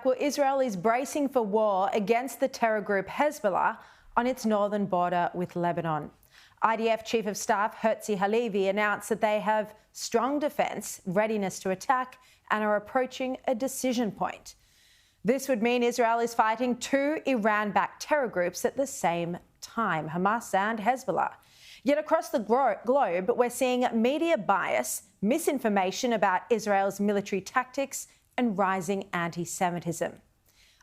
Well, Israel is bracing for war against the terror group Hezbollah on its northern border with Lebanon. IDF Chief of Staff Herzi Halevi announced that they have strong defence, readiness to attack, and are approaching a decision point. This would mean Israel is fighting two Iran-backed terror groups at the same time, Hamas and Hezbollah. Yet across the globe, we're seeing media bias, misinformation about Israel's military tactics, and rising anti-Semitism.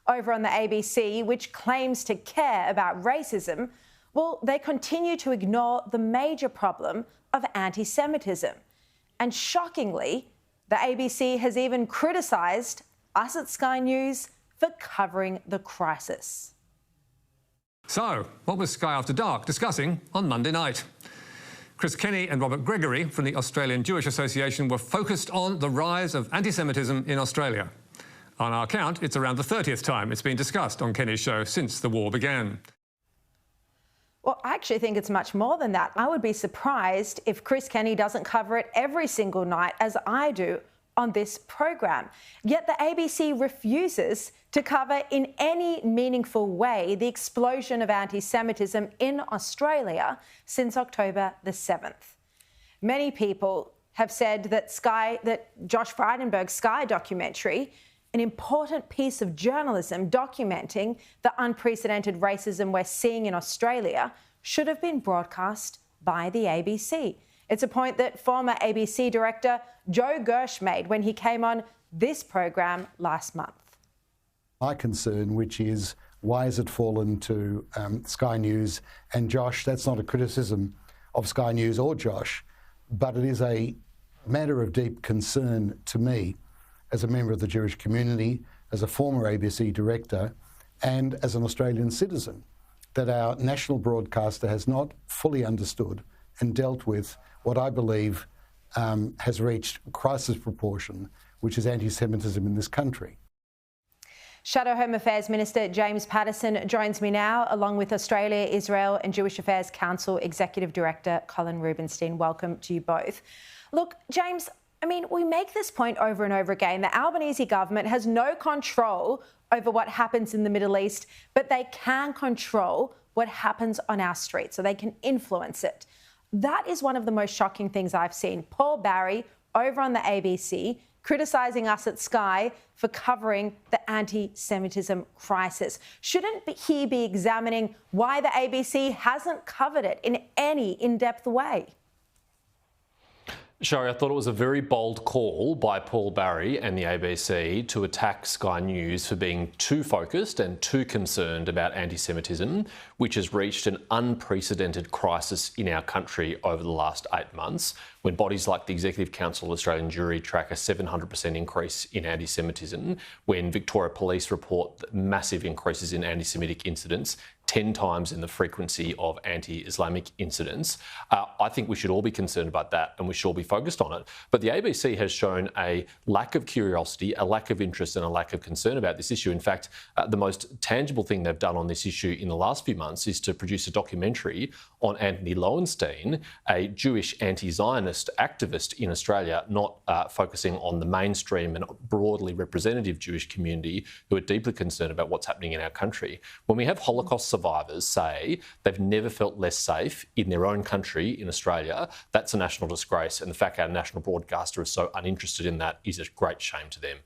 Over on the ABC, which claims to care about racism, well, they continue to ignore the major problem of anti-Semitism. And shockingly, the ABC has even criticised us at Sky News for covering the crisis. So, what was Sky After Dark discussing on Monday night? Chris Kenny and Robert Gregory from the Australian Jewish Association were focused on the rise of anti-Semitism in Australia. On our count, it's around the 30th time it's been discussed on Kenny's show since the war began. Well, I actually think it's much more than that. I would be surprised if Chris Kenny doesn't cover it every single night, as I do on this program. Yet the ABC refuses to cover in any meaningful way the explosion of anti-Semitism in Australia since October the 7th. Many people have said that Josh Frydenberg's Sky documentary, an important piece of journalism documenting the unprecedented racism we're seeing in Australia, should have been broadcast by the ABC. It's a point that former ABC director Joe Gersh made when he came on this program last month. My concern, which is why has it fallen to Sky News and Josh? That's not a criticism of Sky News or Josh, but it is a matter of deep concern to me as a member of the Jewish community, as a former ABC director, and as an Australian citizen, that our national broadcaster has not fully understood and dealt with what I believe has reached crisis proportion, which is anti-Semitism in this country. Shadow Home Affairs Minister James Paterson joins me now, along with Australia, Israel and Jewish Affairs Council Executive Director Colin Rubenstein. Welcome to you both. Look, James, I mean, we make this point over and over again. The Albanese government has no control over what happens in the Middle East, but they can control what happens on our streets, so they can influence it. That is one of the most shocking things I've seen. Paul Barry over on the ABC criticising us at Sky for covering the anti-Semitism crisis. Shouldn't he be examining why the ABC hasn't covered it in any in-depth way? Sharri, I thought it was a very bold call by Paul Barry and the ABC to attack Sky News for being too focused and too concerned about anti-Semitism, which has reached an unprecedented crisis in our country over the last 8 months, when bodies like the Executive Council of Australian Jewry track a 700% increase in anti-Semitism, when Victoria Police report massive increases in anti-Semitic incidents, 10 times in the frequency of anti-Islamic incidents. I think we should all be concerned about that and we should all be focused on it. But the ABC has shown a lack of curiosity, a lack of interest and a lack of concern about this issue. In fact, the most tangible thing they've done on this issue in the last few months is to produce a documentary on Anthony Lowenstein, a Jewish anti-Zionist activist in Australia, not focusing on the mainstream and broadly representative Jewish community who are deeply concerned about what's happening in our country. When we have Holocaust survivors say they've never felt less safe in their own country in Australia, that's a national disgrace. And the fact our national broadcaster is so uninterested in that is a great shame to them.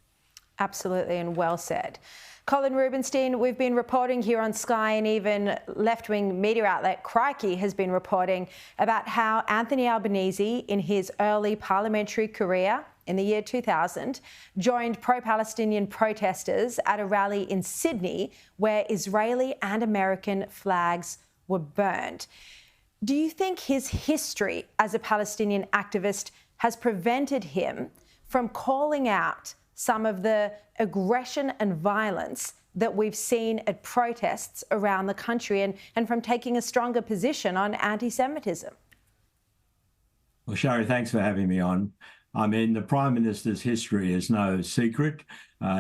Absolutely, and well said. Colin Rubenstein, we've been reporting here on Sky, and even left-wing media outlet Crikey has been reporting about how Anthony Albanese, in his early parliamentary career in the year 2000, joined pro-Palestinian protesters at a rally in Sydney where Israeli and American flags were burned. Do you think his history as a Palestinian activist has prevented him from calling out some of the aggression and violence that we've seen at protests around the country and from taking a stronger position on anti-Semitism? Well, Sharri, thanks for having me on. I mean, the Prime Minister's history is no secret.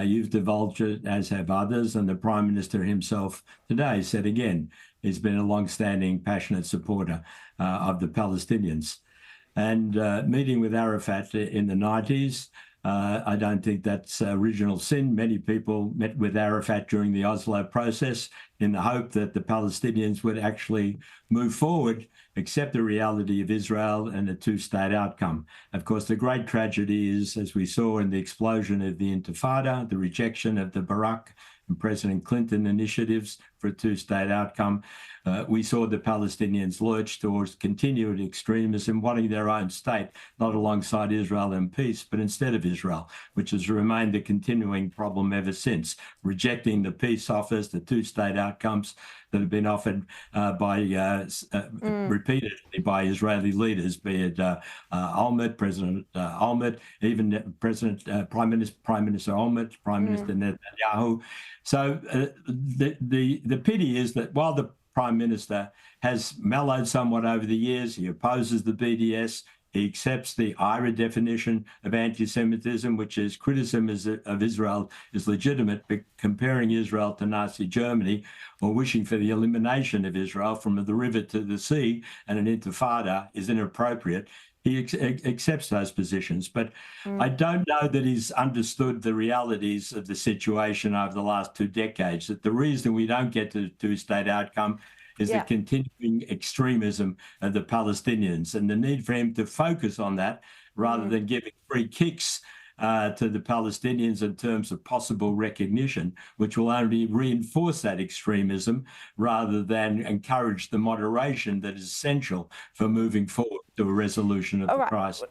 You've divulged it, as have others, and the Prime Minister himself today said again, he's been a long-standing, passionate supporter of the Palestinians. And meeting with Arafat in the 90s, I don't think that's original sin. Many people met with Arafat during the Oslo process in the hope that the Palestinians would actually move forward, accept the reality of Israel and a two-state outcome. Of course, the great tragedy is, as we saw in the explosion of the Intifada, the rejection of the Barack and President Clinton initiatives for a two-state outcome. We saw the Palestinians lurch towards continued extremism, wanting their own state, not alongside Israel in peace, but instead of Israel, which has remained a continuing problem ever since, rejecting the peace offers, the two-state outcomes that have been offered repeatedly by Israeli leaders, be it President Olmert, even Prime Minister Olmert, Prime Minister Netanyahu. So the pity is that while the Prime Minister has mellowed somewhat over the years, he opposes the BDS, he accepts the IRA definition of anti-Semitism, which is criticism of Israel is legitimate, but comparing Israel to Nazi Germany or wishing for the elimination of Israel from the river to the sea and an intifada is inappropriate. He accepts those positions, but I don't know that he's understood the realities of the situation over the last 2 decades, that the reason we don't get to the two-state outcome is the continuing extremism of the Palestinians and the need for him to focus on that rather than giving free kicks to the Palestinians in terms of possible recognition, which will only reinforce that extremism rather than encourage the moderation that is essential for moving forward to a resolution of the crisis.